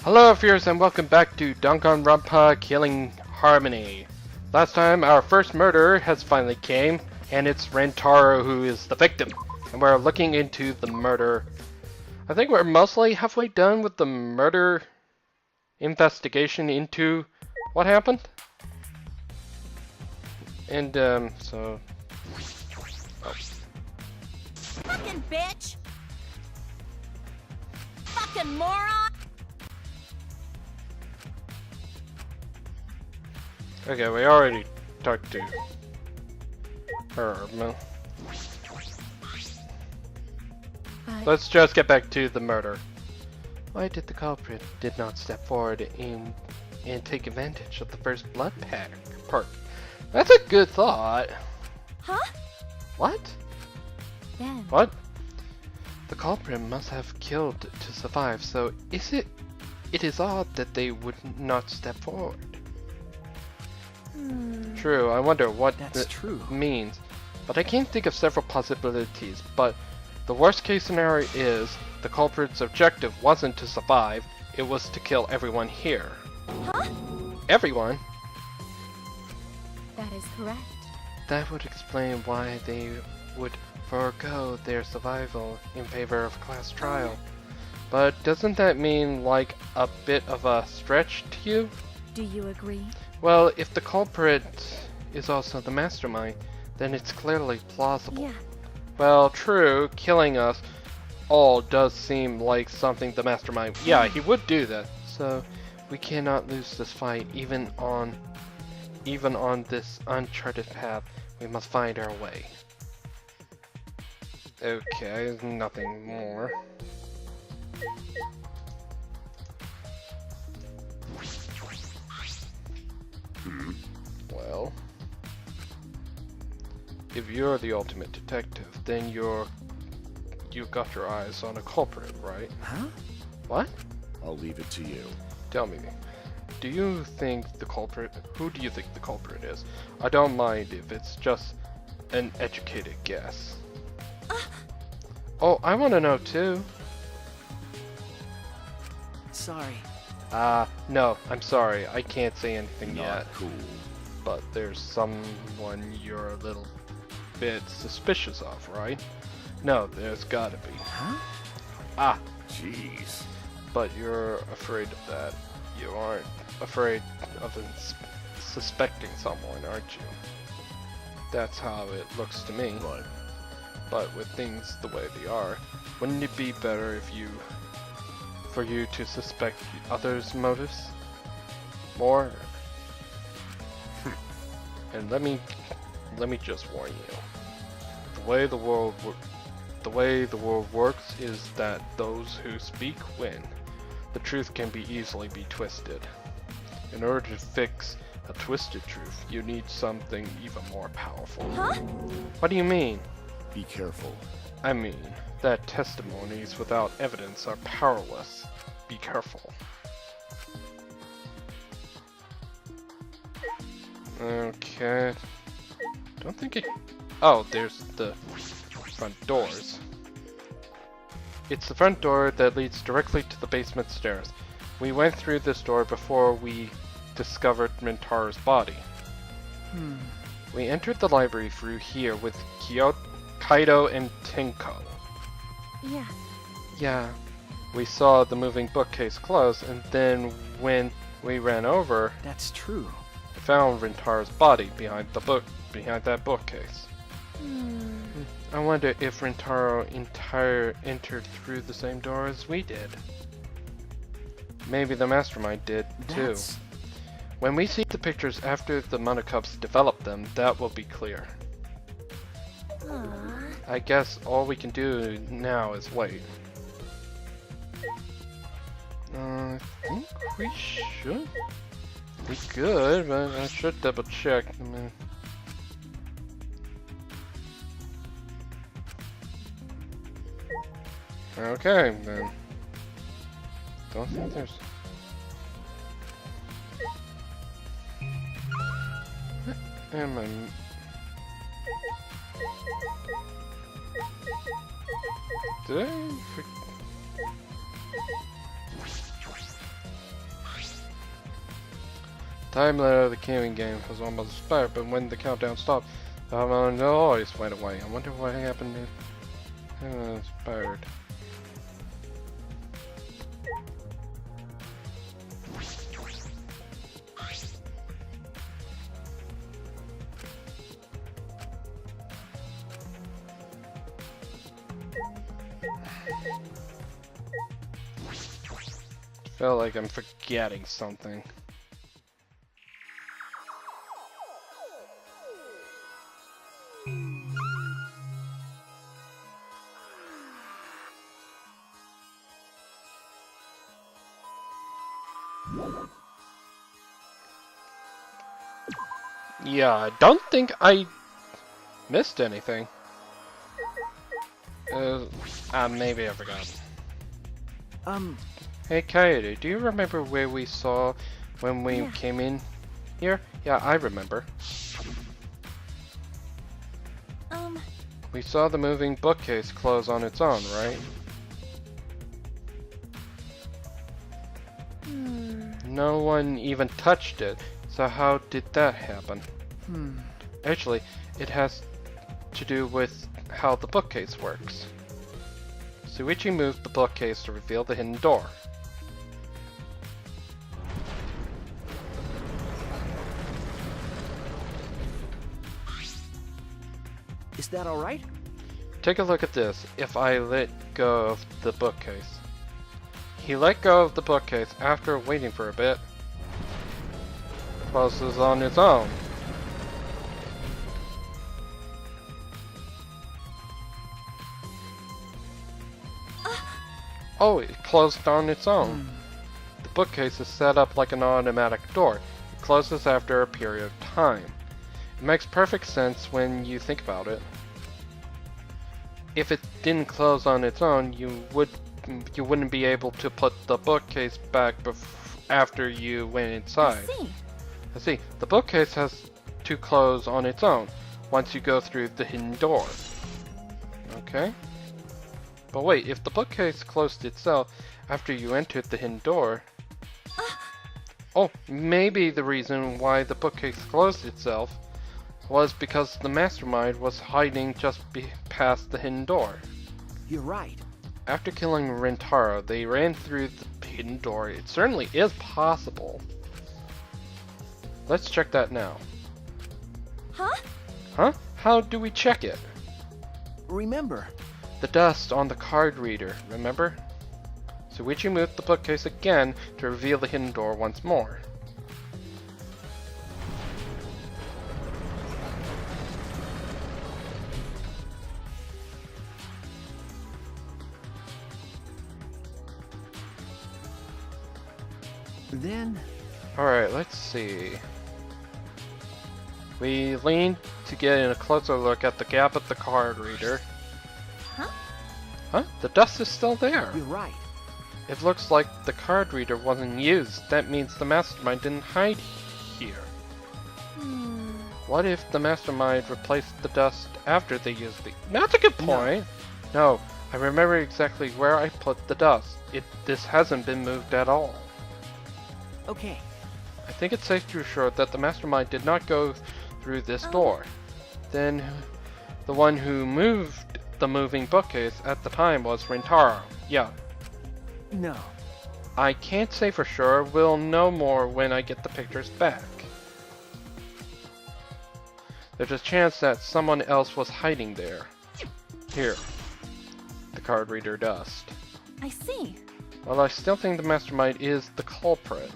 Hello viewers and welcome back to Danganronpa Killing Harmony. Last time our first murderer has finally came, and it's Rentaro who is the victim. And we're looking into the murder. I think we're mostly halfway done with the murder investigation into what happened. And so... Oh. Fucking bitch! Fucking moron! Okay, we already talked to her. Let's just get back to the murder. Why did the culprit did not step forward and take advantage of the first blood perk? That's a good thought. Huh? What? Then. What? The culprit must have killed to survive, so it is odd that they would not step forward. True, I wonder what that means. But I can't think of several possibilities, but the worst case scenario is the culprit's objective wasn't to survive, it was to kill everyone here. Huh? Everyone? That is correct. That would explain why they would forego their survival in favor of class trial. But doesn't that mean like a bit of a stretch to you? Do you agree? Well, if the culprit is also the mastermind, then it's clearly plausible. Yeah. Well, true, killing us all does seem like something the mastermind... Yeah, he would do that. So, we cannot lose this fight even on this uncharted path. We must find our way. Okay, nothing more. Well, if you're the ultimate detective, then you've got your eyes on a culprit, right? Huh? What? I'll leave it to you. Tell me, do you think the culprit? Who do you think the culprit is? I don't mind if it's just an educated guess. Oh, I want to know too. Sorry. No, I'm sorry. I can't say anything Not yet. cool. But there's someone you're a little bit suspicious of, right? No, there's gotta be. Huh? Ah, Jeez. but you're afraid of that. You aren't afraid of suspecting someone, aren't you? That's how it looks to me. But with things the way they are, wouldn't it be better for you to suspect others' motives more? And let me just warn you. The way the world works is that those who speak win. The truth can easily be twisted. In order to fix a twisted truth, you need something even more powerful. Huh? What do you mean? Be careful. I mean that testimonies without evidence are powerless. Be careful. Okay. Don't think it... Oh, there's the front doors. It's the front door that leads directly to the basement stairs. We went through this door before we discovered Rentaro's body. We entered the library through here with Kaido and Tenko. Yeah. Yeah. We saw the moving bookcase close, and then when we ran over, That's true. I found Rentaro's body behind that bookcase. I wonder if Rentaro entered through the same door as we did. Maybe the mastermind did too. When we see the pictures after the Monocups develop them, that will be clear. I guess all we can do now is wait. I think we should be good, but I should double check. Okay, then. Don't think there's... Am I... Did I... Time limit of the killing game was almost expired, but when the countdown stopped, the noise went away. I wonder what happened to expired. Feel like I'm forgetting something. Yeah, I don't think I missed anything. Maybe I forgot. Hey Kaede, do you remember where we saw when we came in here? Yeah, I remember. We saw the moving bookcase close on its own, right? No one even touched it, so how did that happen? Actually, it has to do with how the bookcase works. Suichi moved the bookcase to reveal the hidden door. Is that all right? Take a look at this. If I let go of the bookcase. He let go of the bookcase after waiting for a bit. Closes on its own. Oh, it closed on its own. The bookcase is set up like an automatic door. It closes after a period of time. It makes perfect sense when you think about it. If it didn't close on its own, you wouldn't be able to put the bookcase back after you went inside. I see. The bookcase has to close on its own once you go through the hidden door. Okay. But wait, if the bookcase closed itself after you entered the hidden door... Oh, maybe the reason why the bookcase closed itself was because the mastermind was hiding just past the hidden door. You're right. After killing Rintaro, they ran through the hidden door. It certainly is possible. Let's check that now. Huh? How do we check it? Remember. The dust on the card reader, remember? Suichi moved the bookcase again to reveal the hidden door once more. Then... Alright, let's see. We leaned to get a closer look at the gap at the card reader. Huh? The dust is still there. You're right. It looks like the card reader wasn't used. That means the mastermind didn't hide here. What if the mastermind replaced the dust after they used the... That's a good point. No, I remember exactly where I put the dust. This hasn't been moved at all. Okay. I think it's safe to assure that the mastermind did not go through this door. Then, the one who moved the moving bookcase at the time was Rintaro. Yeah. No. I can't say for sure. We'll know more when I get the pictures back. There's a chance that someone else was hiding there. Here. The card reader dust. I see. Well, I still think the mastermind is the culprit.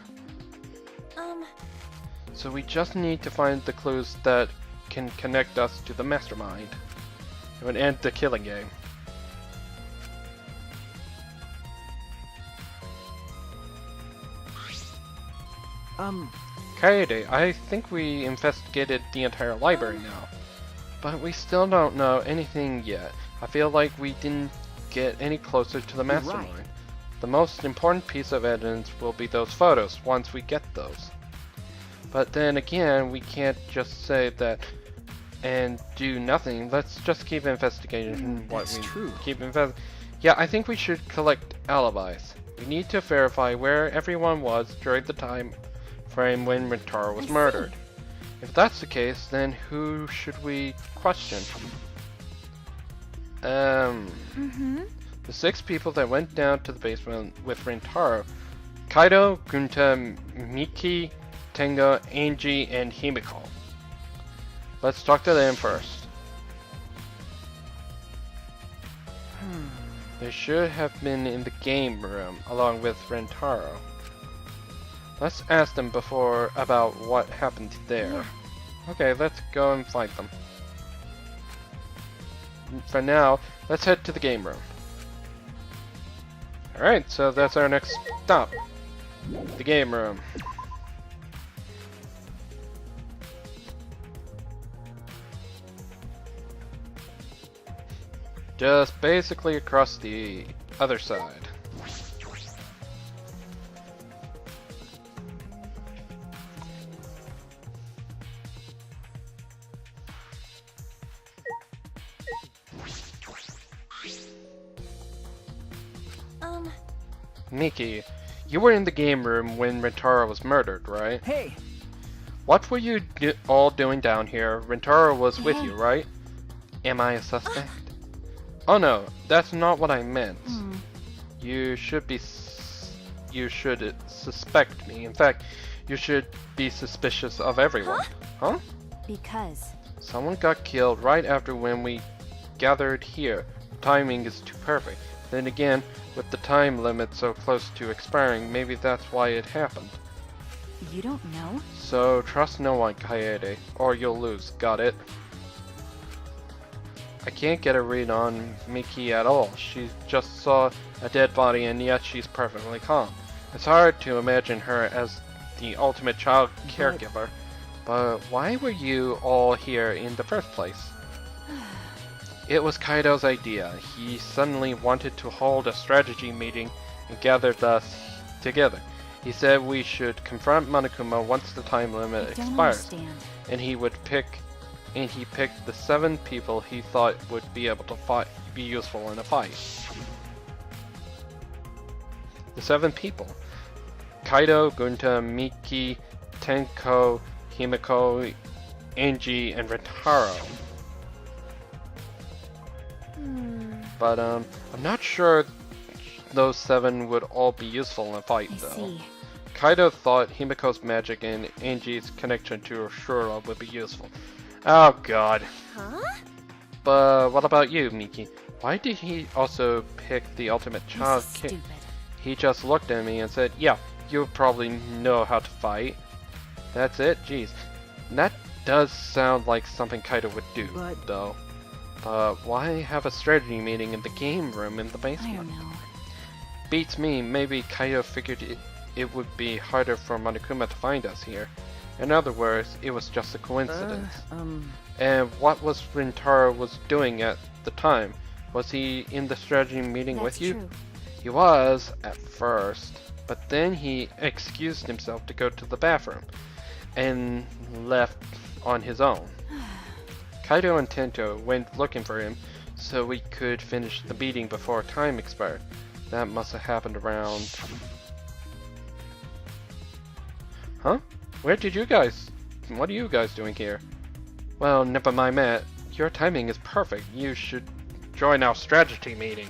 So we just need to find the clues that can connect us to the mastermind. It would end the killing game. Kaede, I think we investigated the entire library now. But we still don't know anything yet. I feel like we didn't get any closer to the mastermind. Right. The most important piece of evidence will be those photos, once we get those. But then again, we can't just say that and do nothing. Let's just keep investigating That's true. Yeah, I think we should collect alibis. We need to verify where everyone was during the time frame when Rintaro was I see. murdered. If that's the case, then who should we question? Mm-hmm. The 6 people that went down to the basement with Rintaro: Kaido, Gunta, Miki, Tengo, Angie, and Himiko. Let's talk to them first. They should have been in the game room along with Rintaro. Let's ask them about what happened there. Yeah. Okay, let's go and find them. For now, let's head to the game room. Alright, so that's our next stop. The game room. Just basically across the other side. Miki, you were in the game room when Rintaro was murdered, right? Hey, What were you all doing down here? Rintaro was with you, right? Am I a suspect? Oh no, that's not what I meant. You should suspect me. In fact, you should be suspicious of everyone. Huh? Because. Someone got killed right after when we gathered here. Timing is too perfect. Then again, with the time limit so close to expiring, maybe that's why it happened. You don't know? So trust no one, Kaede, or you'll lose. Got it? I can't get a read on Miki at all. She just saw a dead body and yet she's perfectly calm. It's hard to imagine her as the ultimate child caregiver. But why were you all here in the first place? It was Kaido's idea. He suddenly wanted to hold a strategy meeting and gathered us together. He said we should confront Monokuma once the time limit I don't expires. understand. And he picked the 7 people he thought would be able to be useful in a fight. The 7 people: Kaido, Gunta, Miki, Tenko, Himiko, Angie, and Rintaro. But I'm not sure those 7 would all be useful in a fight, I though. see. Kaido thought Himiko's magic and Angie's connection to Ashura would be useful. Oh god. Huh? But what about you, Miki? Why did he also pick the ultimate child This is kid? stupid. He just looked at me and said, yeah, you probably know how to fight. That's it? Jeez. That does sound like something Kaido would do, But- though. But why have a strategy meeting in the game room in the I basement? don't know. Beats me. Maybe Kaido figured it would be harder for Monokuma to find us here. In other words, it was just a coincidence. And what was Rintaro was doing at the time? Was he in the strategy meeting That's with you? true. He was, at first, but then he excused himself to go to the bathroom, and left on his own. Kaido and Tento went looking for him, so we could finish the meeting before time expired. That must have happened around... Huh? What are you guys doing here? Well, never mind that. Your timing is perfect. You should join our strategy meeting.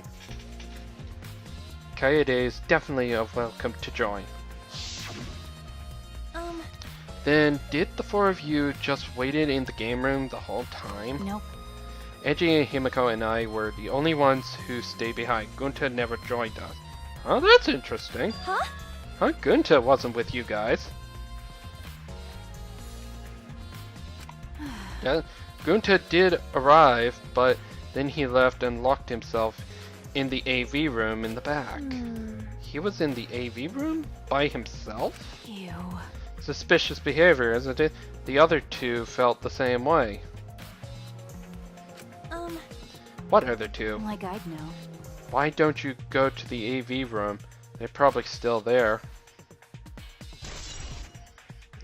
Kaede is definitely welcome to join. Then, did the 4 of you just waited in the game room the whole time? Nope. Eiji and Himiko and I were the only ones who stayed behind. Gunta never joined us. Oh, that's interesting. Huh? Huh? Gunta wasn't with you guys. Yeah, Gunta did arrive, but then he left and locked himself in the AV room in the back. He was in the AV room by himself? Ew. Suspicious behavior, isn't it? The other 2 felt the same way. What other 2? Like I'd know. Why don't you go to the AV room? They're probably still there.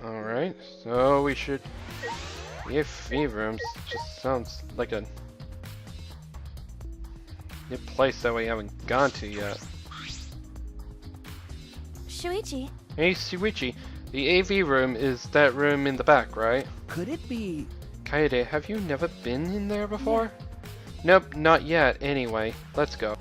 Alright, so we should... The AV rooms just sounds like a new place that we haven't gone to yet. Shuichi. Hey, Shuichi, The AV room is that room in the back, right? Could it be... Kaede, have you never been in there before? Nope, not yet. Anyway, let's go.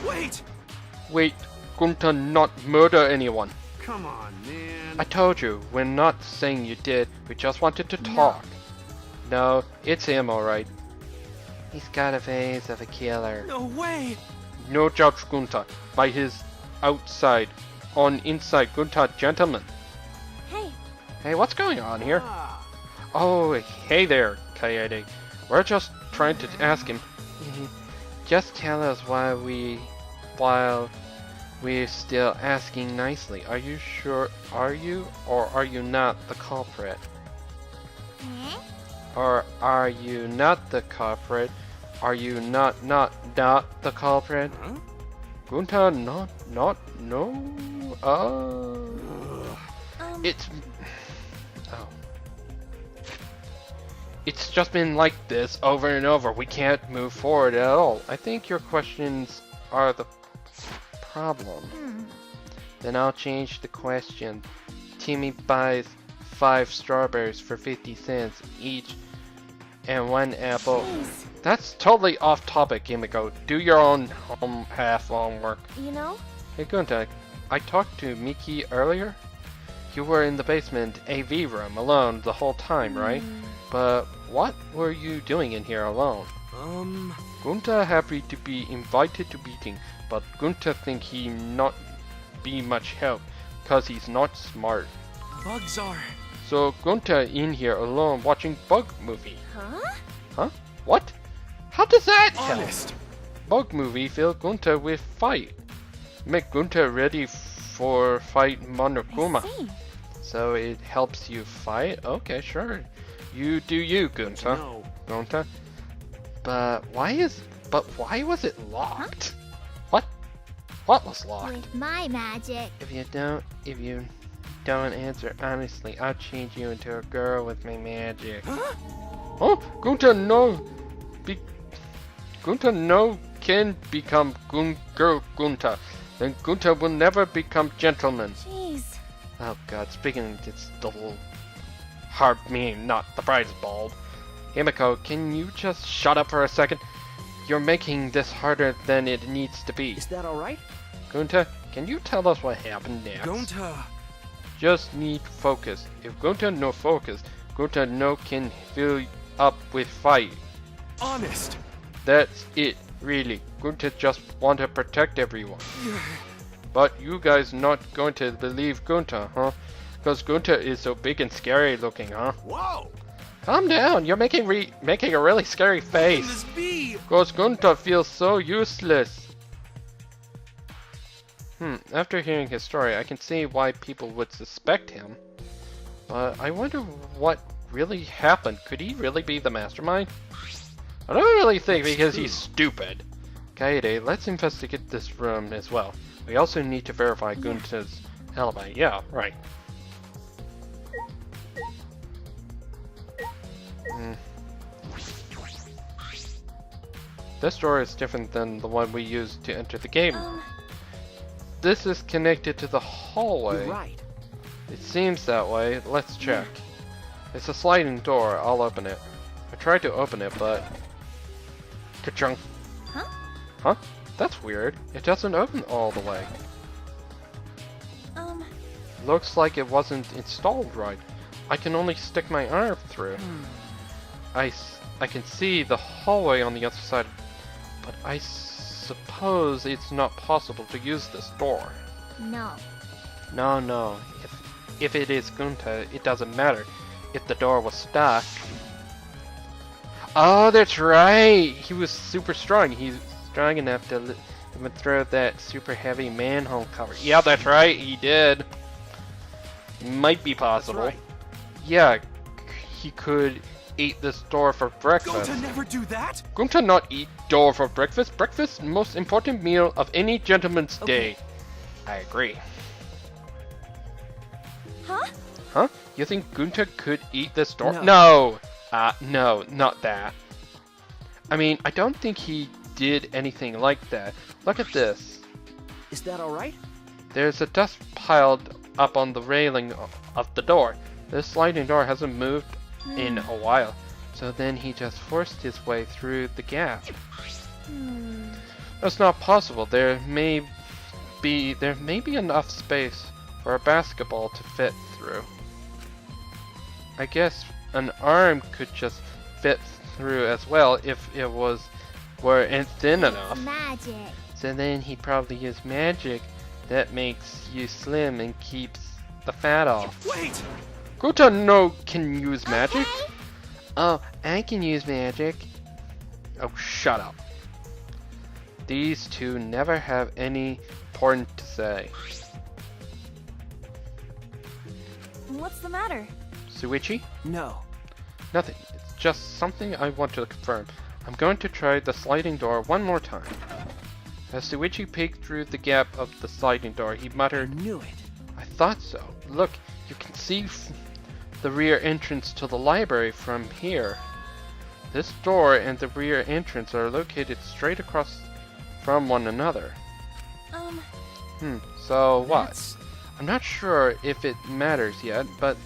Wait! Wait, Gunta not murder anyone. Come on, man. I told you, we're not saying you did. We just wanted to talk. No, it's him, alright. He's got a face of a killer. No way! No judge Gunta by his outside. On inside, Gunta gentleman. Hey, Hey, what's going on here? Ah, Oh, hey there, Kaede. We're just trying to ask him. Just tell us while we're still asking nicely. Are you sure? Are you or are you not the culprit? Or are you not the culprit? Are you not the culprit? huh? Gunta, no. It's oh. It's just been like this over and over. We can't move forward at all. I think your questions are the problem. Then I'll change the question. Timmy buys 5 strawberries for 50 cents each and 1 apple. please. That's totally off topic, Himiko. Do your own half homework. You know? Hey Gunta, I talked to Miki earlier. You were in the basement AV room alone the whole time, right? But what were you doing in here alone? Gunta happy to be invited to meeting, but Gunta think he not be much help, cause he's not smart. Bugs are... So Gunta in here alone watching bug movie. Huh? What? How does that help? honest. Bug movie fill Gunta with fight. Make Gunta ready for fight Monokuma. I see. So it helps you fight? Okay, sure. You do you, Gunta. No. Gunta. But why was it locked? What? What was locked? With my magic. If you don't answer honestly, I'll change you into a girl with my magic. Huh? Oh, Gunta no. Gunta no can become girl Gunta. Then Gunta will never become gentleman. Jeez. Oh god, speaking it's the little hard meme, not the prize bulb. Himiko, can you just shut up for a second? You're making this harder than it needs to be. Is that alright? Gunta, can you tell us what happened next? Gonta. Just need focus. If Gunta no focus, Gunta no can fill up with fight. Honest. That's it, really. Gunta just want to protect everyone. But you guys not going to believe Gunta, huh? Because Gunta is so big and scary looking, huh? Whoa! Calm down, you're making a really scary What can face. this be? Because Gunta feels so useless. After hearing his story, I can see why people would suspect him. But I wonder what really happened. Could he really be the mastermind? I don't really think because he's stupid. Kaede, let's investigate this room as well. We also need to verify Gunta's alibi. Yeah, right. This door is different than the one we used to enter the game. This is connected to the hallway. You're right. It seems that way. Let's check. It's a sliding door. I'll open it. I tried to open it, but... Ka-chunk. Huh? Huh? That's weird. It doesn't open all the way. Looks like it wasn't installed right. I can only stick my arm through. I can see the hallway on the other side, but I suppose it's not possible to use this door. No. No. If it is Gunta, it doesn't matter. If the door was stuck. Oh, that's right! He was super strong. He's strong enough to even throw that super heavy manhole cover. Yeah, that's right, he did. Might be possible. That's right. Yeah, he could eat this door for breakfast. Gonta never do that? Gunta not eat door for breakfast. Breakfast, most important meal of any gentleman's day. I agree. Huh? Huh? You think Gunta could eat this door? No. No! No, not that. I mean, I don't think he did anything like that. Look at this. Is that alright? There's a dust piled up on the railing of the door. This sliding door hasn't moved in a while. So then he just forced his way through the gap. That's not possible. There may be enough space for a basketball to fit through. I guess an arm could just fit through as well if it were thin enough. Magic. So then he probably used magic that makes you slim and keeps the fat off. Wait! Gunta can use magic? Okay. Oh, I can use magic. Oh, shut up. These two never have any important to say. What's the matter? Suichi? No. Nothing. It's just something I want to confirm. I'm going to try the sliding door one more time. As Suichi peeked through the gap of the sliding door, he I muttered, knew it. I thought so. Look, you can see the rear entrance to the library from here. This door and the rear entrance are located straight across from one another. So what? That's... I'm not sure if it matters yet, but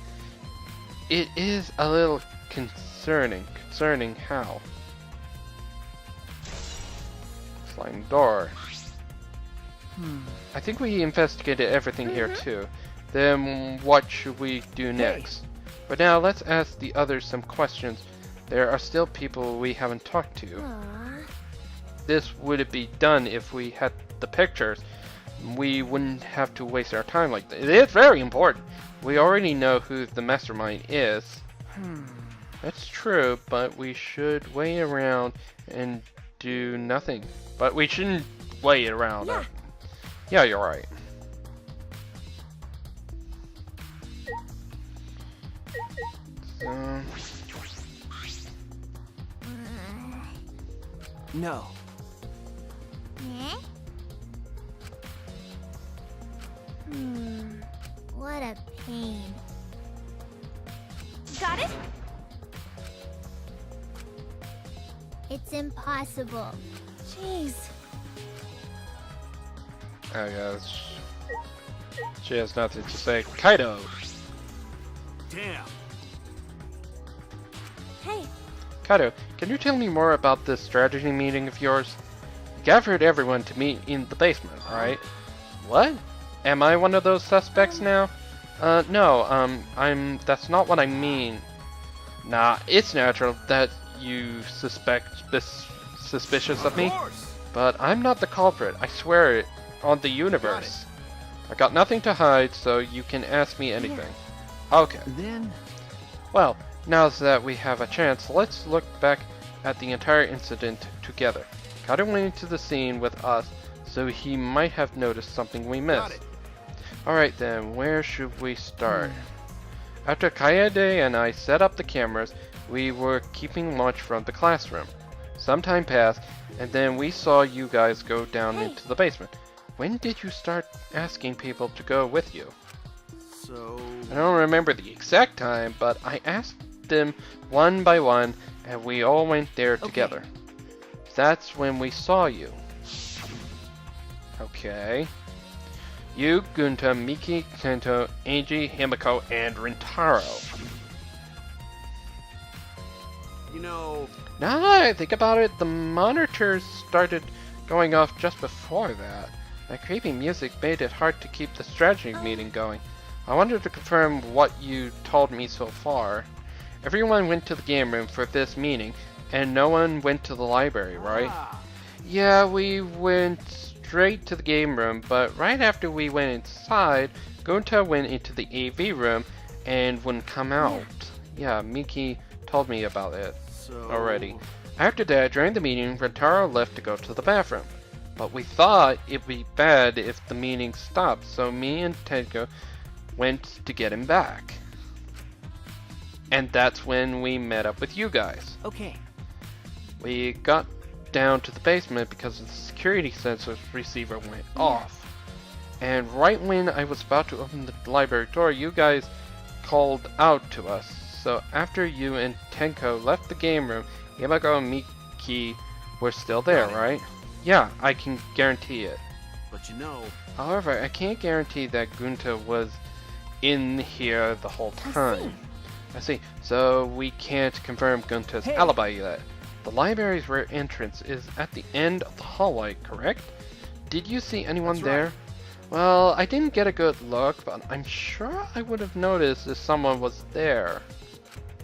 it is a little concerning how. Sliding door. I think we investigated everything here too. Then what should we do next? But now let's ask the others some questions. There are still people we haven't talked to. Aww. This would be done if we had the pictures. We wouldn't have to waste our time like this. It's very important. We already know who the mastermind is. That's true, but we should wait around and do nothing. But we shouldn't wait around. Yeah. Yeah, you're right. No. Eh? What a pain. Got it? It's impossible. Jeez. I guess she has nothing to say. Kaido! Damn. Hey, Kaido, can you tell me more about this strategy meeting of yours? You gathered everyone to meet in the basement, right? What? Am I one of those suspects now? No, that's not what I mean. Nah, it's natural that you suspicious of me, but I'm not the culprit, I swear it, on the universe. I got nothing to hide, so you can ask me anything. Okay. Then... Well, now that we have a chance, let's look back at the entire incident together. Kaido went into the scene with us, so he might have noticed something we missed. Alright then, where should we start? After Kaede and I set up the cameras, we were keeping watch from the classroom. Some time passed, and then we saw you guys go down into the basement. When did you start asking people to go with you? So... I don't remember the exact time, but I asked them one by one, and we all went there together. That's when we saw you. Okay. You, Gunta, Miki, Kento, Eiji, Himiko, and Rintaro. You know... Now that I think about it, the monitors started going off just before that. That creepy music made it hard to keep the strategy meeting going. I wanted to confirm what you told me so far. Everyone went to the game room for this meeting, and no one went to the library, right? Yeah, we went straight to the game room, but right after we went inside, Gunta went into the AV room and wouldn't come out. Yeah, Miki told me about it already. After that, during the meeting, Rintaro left to go to the bathroom. But we thought it'd be bad if the meeting stopped, so me and Tenko went to get him back. And that's when we met up with you guys. Okay. We got down to the basement because the security sensor receiver went off. And right when I was about to open the library door, you guys called out to us. So after you and Tenko left the game room, Yamago and Miki were still there, right? Yeah, I can guarantee it. But you know, However, I can't guarantee that Gunta was in here the whole time. I see. So we can't confirm Gunta's alibi yet. The library's rear entrance is at the end of the hallway, correct? Did you see anyone there? Well, I didn't get a good look, but I'm sure I would have noticed if someone was there.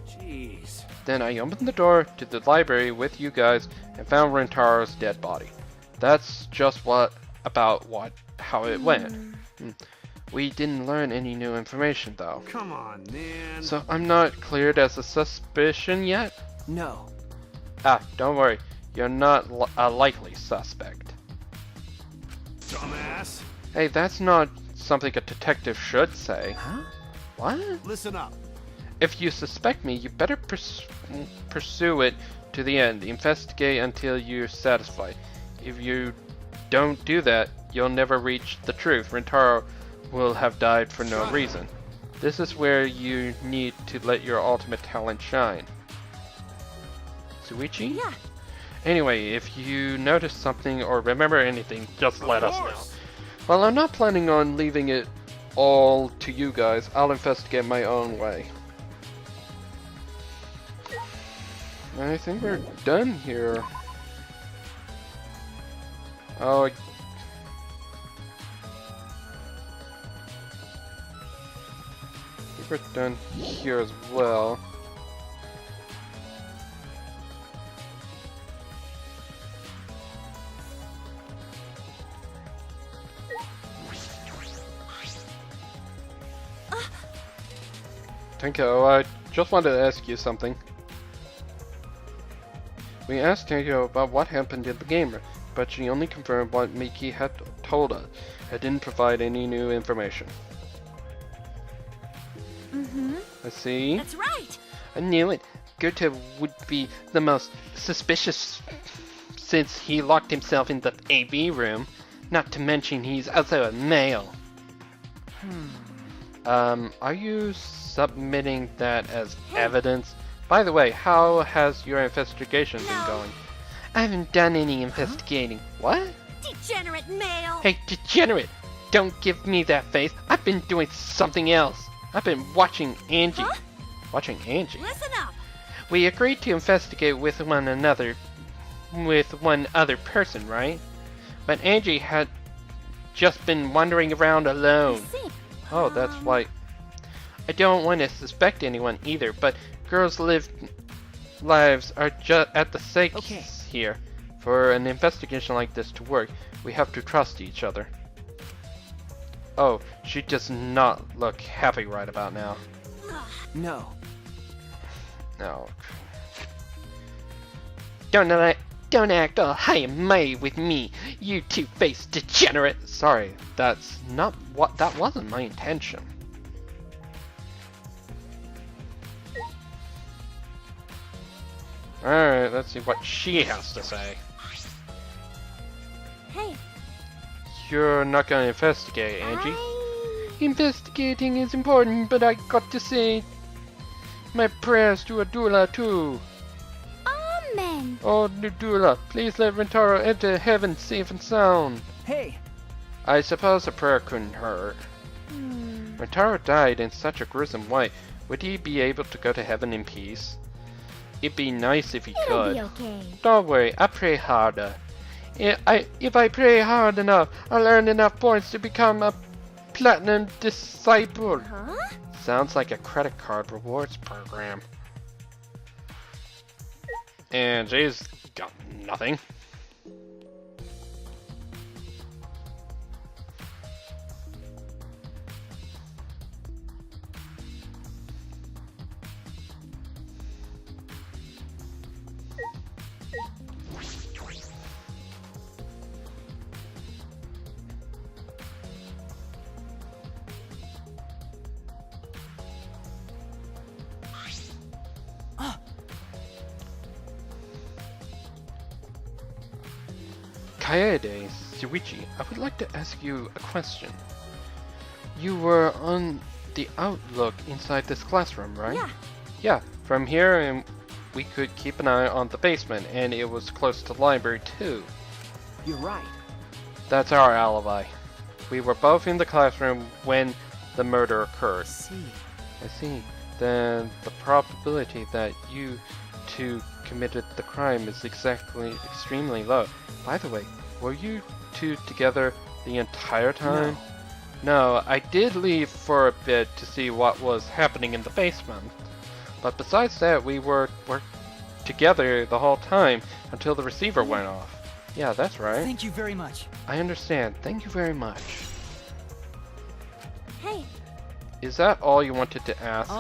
jeez. Then I opened the door to the library with you guys and found Rentaro's dead body. That's just how it went. We didn't learn any new information though. Come on, man. So I'm not cleared as a suspicion yet? No. Ah, don't worry. You're not a likely suspect. Dumbass. Hey, that's not something a detective should say. Huh? What? Listen up. If you suspect me, you better pursue it to the end. Investigate until you're satisfied. If you don't do that, you'll never reach the truth. Rentaro will have died for no reason. This is where you need to let your ultimate talent shine. Suichi? Yeah. Anyway, if you notice something or remember anything, just let us know. Well, I'm not planning on leaving it all to you guys. I'll investigate my own way. I think we're done here. Oh, I think we're done here as well. Tenko, I just wanted to ask you something. We asked Tenko about what happened in the game, but she only confirmed what Miki had told us. I didn't provide any new information. I see. That's right. I knew it. Goethe would be the most suspicious since he locked himself in the AV room. Not to mention he's also a male. Are you submitting that as evidence? By the way, how has your investigation been going? I haven't done any investigating. What? Degenerate male. Hey, degenerate! Don't give me that face. I've been doing something else. I've been watching Angie. Huh? Watching Angie? Listen up. We agreed to investigate with one other person, right? But Angie had just been wandering around alone. I see. Oh, that's why. I don't want to suspect anyone either, but girls' lives are just at the stakes here. For an investigation like this to work, we have to trust each other. Oh, she does not look happy right about now. No. No. Don't act all high and mighty with me, you two-faced degenerate. Sorry, that wasn't my intention. Alright, let's see what she has to say. Hey. You're not gonna investigate, Angie. Investigating is important, but I got to say my prayers to Adula too. Amen. Oh, Nudula, please let Rentaro enter heaven safe and sound. Hey. I suppose a prayer couldn't hurt. Rentaro died in such a gruesome way. Would he be able to go to heaven in peace? It'd be nice if he could. It'll be okay. Don't worry, I pray harder. If I pray hard enough, I'll earn enough points to become a platinum disciple. Huh? Sounds like a credit card rewards program. And Jay's got nothing. Kaede, Shuichi, I would like to ask you a question. You were on the outlook inside this classroom, right? Yeah. Yeah, from here we could keep an eye on the basement, and it was close to the library too. You're right. That's our alibi. We were both in the classroom when the murder occurred. See. I see. Then the probability that you two committed the crime is extremely low. By the way, were you two together the entire time? No, I did leave for a bit to see what was happening in the basement. But besides that, we were together the whole time until the receiver went off. Yeah, that's right. Thank you very much. I understand. Thank you very much. Hey, Is that all you wanted to ask?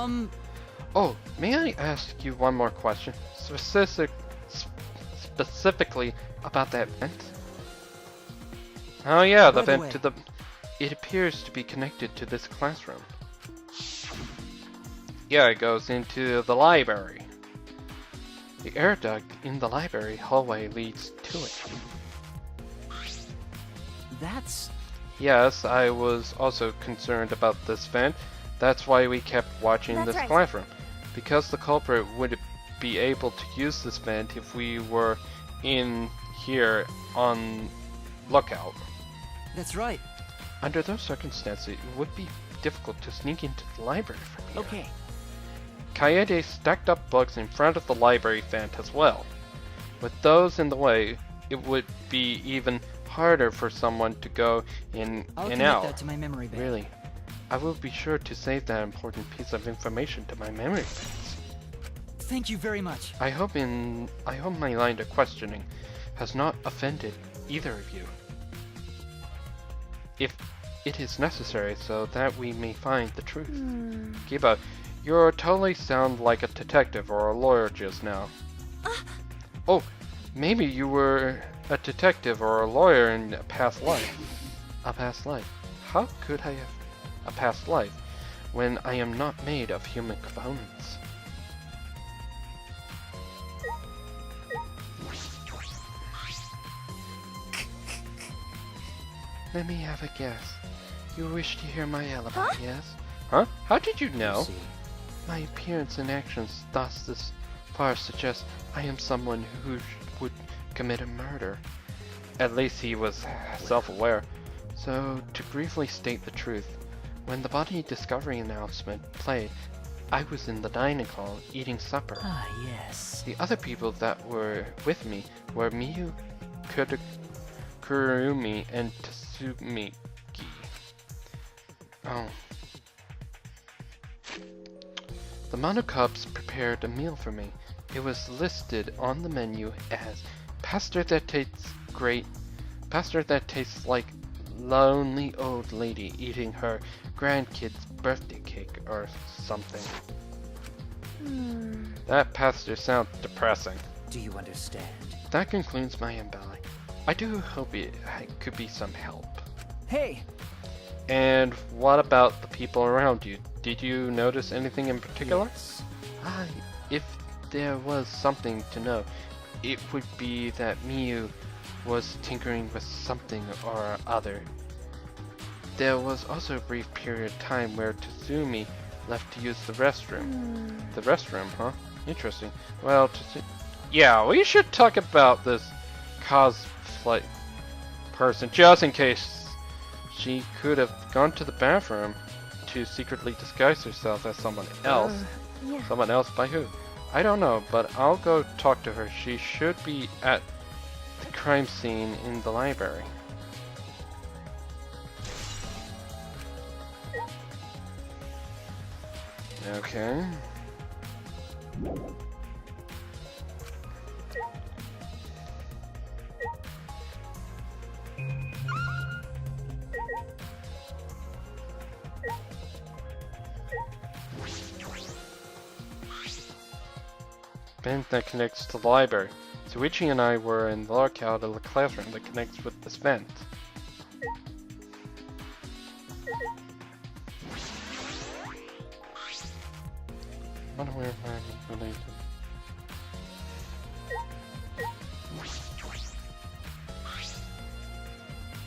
Oh, may I ask you one more question? Specifically about that vent? Oh yeah, the By the vent way- to the... It appears to be connected to this classroom. Yeah, it goes into the library. The air duct in the library hallway leads to it. That's... Yes, I was also concerned about this vent. That's why we kept watching That's this right. classroom. Because the culprit would be able to use this vent if we were in here on lookout. that's right. Under those circumstances, it would be difficult to sneak into the library from here. Okay. Kaede stacked up books in front of the library vent as well. With those in the way, it would be even harder for someone to go in I'll and commit out. that to my memory bank. Really? I will be sure to save that important piece of information to my memory banks. Thank you very much. I hope my line of questioning has not offended either of you. If it is necessary so that we may find the truth. Kiba, you totally sound like a detective or a lawyer just now. Oh, maybe you were a detective or a lawyer in a past life. A past life? How could I have a past life when I am not made of human components? Let me have a guess. You wish to hear my alibi, Huh? yes? Huh? How did you know? See. My appearance and actions thus this far suggest I am someone who would commit a murder. At least he was self-aware. So, to briefly state the truth, when the body discovery announcement played, I was in the dining hall eating supper. Ah, yes. The other people that were with me were Miyu, Kurumi, and Tatsumiki. Oh. The Monocubs prepared a meal for me. It was listed on the menu as pasta that tastes like lonely old lady eating her grandkid's birthday cake or something. That pasta sounds depressing. Do you understand? That concludes my embelly. I do hope it could be some help. Hey, And what about the people around you? Did you notice anything in particular? Yes. If there was something to know, it would be that Miyu was tinkering with something or other. There was also a brief period of time where Tatsumi left to use the restroom. The restroom, huh? Interesting. Well, yeah, we should talk about this cosplay person, just in case she could have gone to the bathroom to secretly disguise herself as someone else. Yeah. Someone else by who? I don't know, but I'll go talk to her. She should be at the crime scene in the library. Okay. Vent that connects to the library. Suichi and I were in the lookout of the classroom that connects with this vent. Unaware of my related.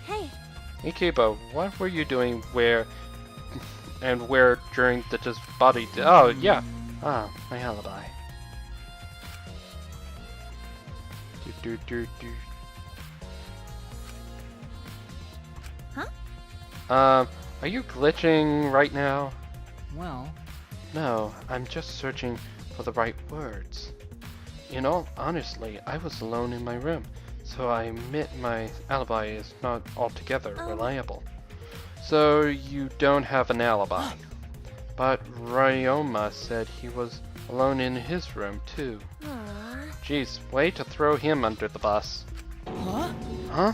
Hey, Ikibo, what were you doing where during the just body? Oh, yeah. Ah, my alibi. do, do, do. Huh? Are you glitching right now? Well, No, I'm just searching for the right words. In all honesty, I was alone in my room, so I admit my alibi is not altogether reliable. So you don't have an alibi. But Ryoma said he was alone in his room too. Aw. Jeez, way to throw him under the bus. huh? Huh?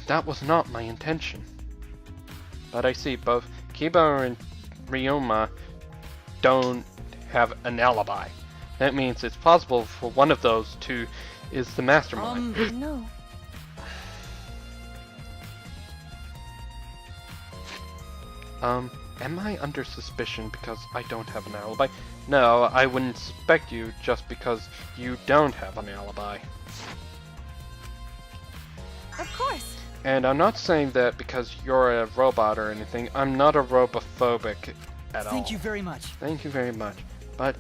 That was not my intention. But I see both Kiba and Ryoma don't have an alibi. That means it's possible for one of those two is the mastermind. No. Am I under suspicion because I don't have an alibi? No, I wouldn't suspect you just because you don't have an alibi. Of course. And I'm not saying that because you're a robot or anything. I'm not a robophobic at all. Thank you very much. Thank you very much. But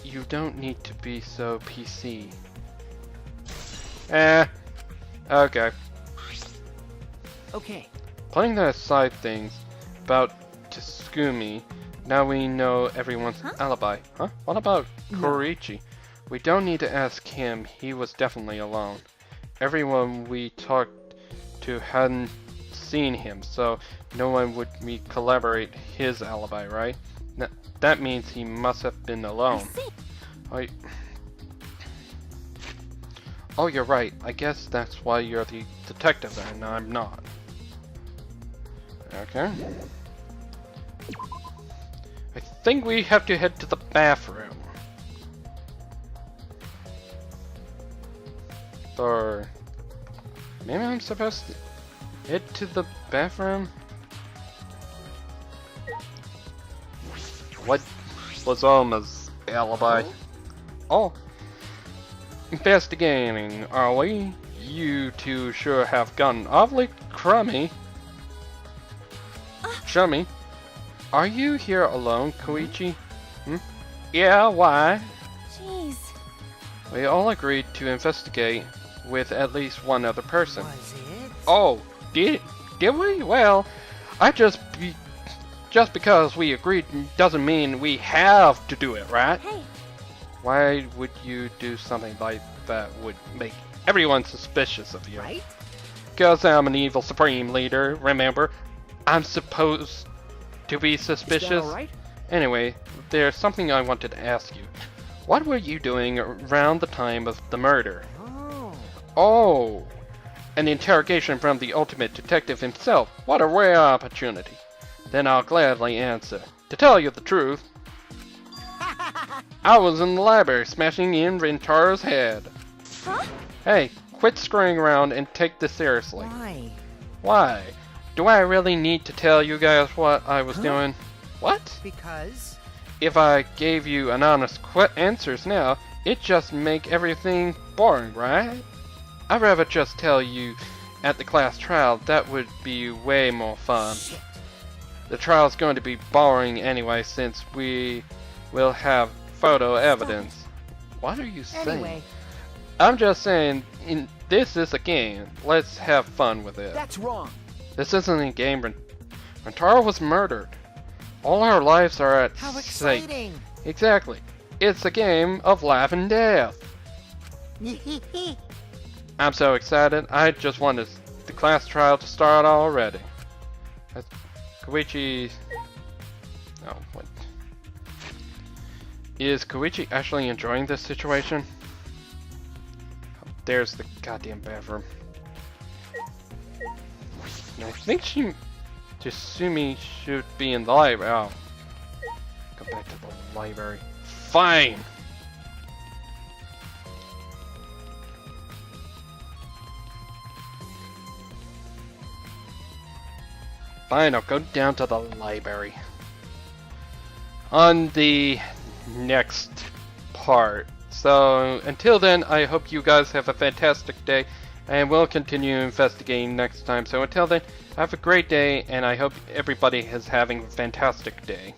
you don't need to be so PC. Okay. Okay. Putting that aside things about Tsugumi, now we know everyone's alibi. Huh? What about Korichi? We don't need to ask him, he was definitely alone. Everyone we talked to hadn't seen him, so no one would collaborate his alibi, right? That means he must have been alone. I see. Oh, you're right. I guess that's why you're the detective and I'm not. Okay. I think we have to head to the bathroom. Or maybe I'm supposed to head to the bathroom? What was Alma's alibi? Oh. Investigating, are we? You two sure have gotten awfully crummy. Chummy, are you here alone, Koichi? Yeah, why? Jeez. We all agreed to investigate with at least one other person. Was it? Oh, did we? Well, just because we agreed doesn't mean we have to do it, right? Hey. Why would you do something like that would make everyone suspicious of you? Right? Because I'm an evil supreme leader, remember? I'm supposed to be suspicious. Is that all right? Anyway, there's something I wanted to ask you. What were you doing around the time of the murder? Oh. Oh, an interrogation from the ultimate detective himself. What a rare opportunity. Then I'll gladly answer. To tell you the truth, I was in the library smashing in Rintaro's head. Huh? Hey, quit screwing around and take this seriously. Why? Why? Do I really need to tell you guys what I was doing? What? Because? If I gave you an honest answers now, it'd just make everything boring, right? I'd rather just tell you at the class trial. That would be way more fun. Shit. The trial's going to be boring anyway since we will have photo evidence. What are you saying? Anyway, I'm just saying, this is a game. Let's have fun with it. that's wrong. This isn't a game. Rintaro was murdered. All our lives are at How stake. exciting. Exactly. It's a game of life and death. I'm so excited. I just wanted the class trial to start already. Koichi... Oh, what? Is Koichi actually enjoying this situation? There's the goddamn bathroom. And I think Tsumi should be in the library. Oh. Go back to the library. Fine! Fine, I'll go down to the library. On the next part. So, until then, I hope you guys have a fantastic day, and we'll continue investigating next time. So until then, have a great day, and I hope everybody is having a fantastic day.